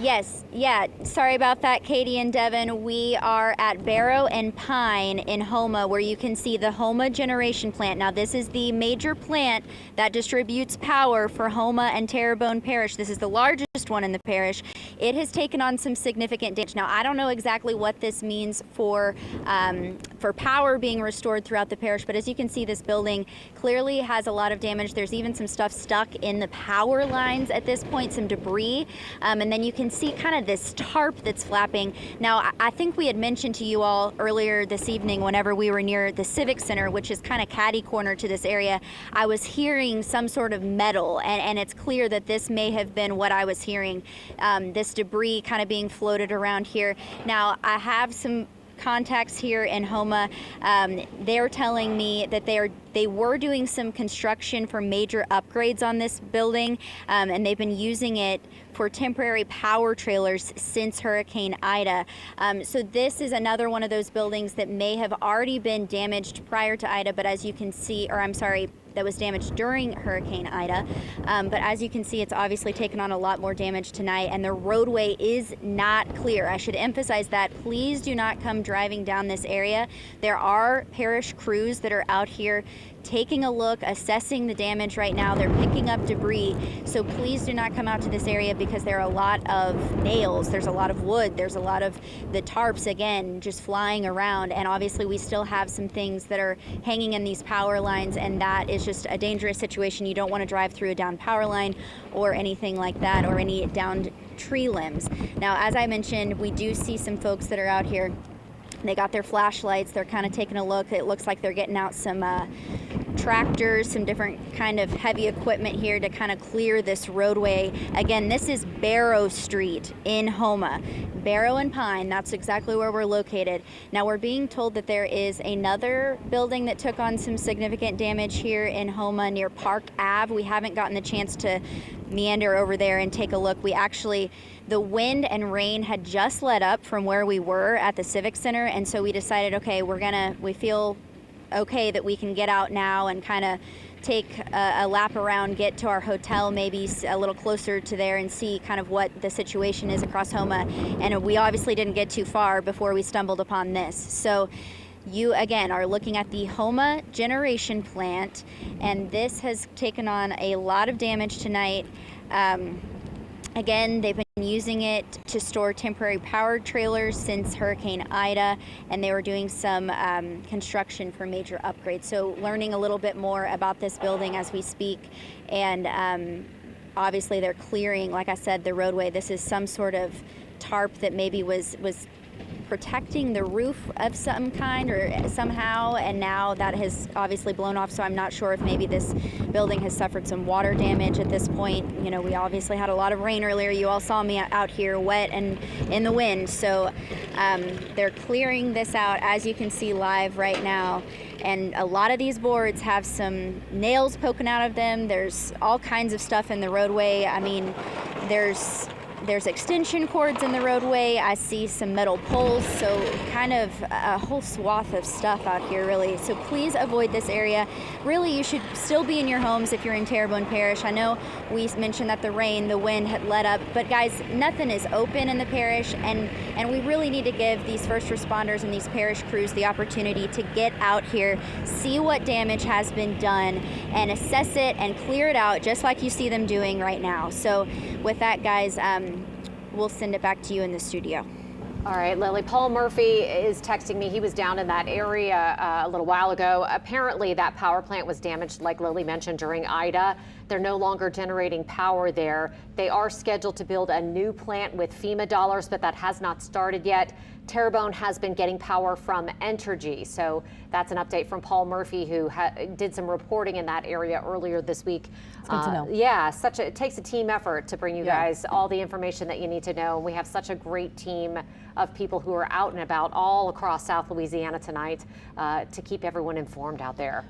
Yes, yeah. Sorry about that, Katie and Devin. We are at Barrow and Pine in Houma, where you can see the Houma generation plant. Now, this is the major plant that distributes power for Houma and Terrebonne Parish. This is the largest one in the parish. It has taken on some significant damage. Now, I don't know exactly what this means for power being restored throughout the parish, but as you can see, this building clearly has a lot of damage. There's even some stuff stuck in the power lines at this point, some debris, and then you can see kind of this tarp that's flapping. Now, I think we had mentioned to you all earlier this evening whenever we were near the Civic Center, which is kind of catty corner to this area, I was hearing some sort of metal, and it's clear that this may have been what I was hearing, this debris kind of being floated around here. Now, I have some contacts here in Houma. They're telling me that they were doing some construction for major upgrades on this building, and they've been using it for temporary power trailers since Hurricane Ida. So this is another one of those buildings that may have already been damaged prior to Ida, but as you can see, or I'm sorry, that was damaged during Hurricane Ida. But as you can see, it's obviously taken on a lot more damage tonight, and the roadway is not clear. I should emphasize that. Please do not come driving down this area. There are parish crews that are out here taking a look, assessing the damage right now. They're picking up debris. So please do not come out to this area because there are a lot of nails, there's a lot of wood, there's a lot of the tarps, again, just flying around. And obviously we still have some things that are hanging in these power lines, and that is just a dangerous situation. You don't want to drive through a down power line or anything like that, or any downed tree limbs. Now, as I mentioned, we do see some folks that are out here. They got their flashlights. They're kind of taking a look. It looks like they're getting out some tractors, some different kind of heavy equipment here to kind of clear this roadway. Again, this is Barrow Street in Houma. Barrow and Pine, that's exactly where we're located. Now, we're being told that there is another building that took on some significant damage here in Houma near Park Ave. We haven't gotten the chance to meander over there and take a look. The wind and rain had just let up from where we were at the Civic Center, and so we decided, okay, we feel okay that we can get out now and kind of take a lap around, get to our hotel maybe a little closer to there and see kind of what the situation is across Houma. And we obviously didn't get too far before we stumbled upon this. So you, again, are looking at the Houma generation plant, and this has taken on a lot of damage tonight. Again, they've been using it to store temporary power trailers since Hurricane Ida, and they were doing some construction for major upgrades. So learning a little bit more about this building as we speak, and obviously they're clearing, like I said, the roadway. This is some sort of tarp that maybe was protecting the roof of some kind or somehow, and now that has obviously blown off, so I'm not sure if maybe this building has suffered some water damage at this point. You know, we obviously had a lot of rain earlier. You all saw me out here wet and in the wind, so they're clearing this out, as you can see live right now. And a lot of these boards have some nails poking out of them. There's all kinds of stuff in the roadway. I mean, there's extension cords in the roadway. I see some metal poles, so kind of a whole swath of stuff out here, really. So please avoid this area. Really, you should still be in your homes if you're in Terrebonne Parish. I know we mentioned that the wind had let up, but guys, nothing is open in the parish, and we really need to give these first responders and these parish crews the opportunity to get out here, see what damage has been done, and assess it and clear it out, just like you see them doing right now. So with that, guys, we'll send it back to you in the studio. All right, Lily, Paul Murphy is texting me. He was down in that area a little while ago. Apparently that power plant was damaged, like Lily mentioned, during Ida. They're no longer generating power there. They are scheduled to build a new plant with FEMA dollars, but that has not started yet. Terrebonne has been getting power from Entergy. So that's an update from Paul Murphy, who did some reporting in that area earlier this week. It's good to know. Yeah, it takes a team effort to bring you guys all the information that you need to know. And we have such a great team of people who are out and about all across South Louisiana tonight to keep everyone informed out there.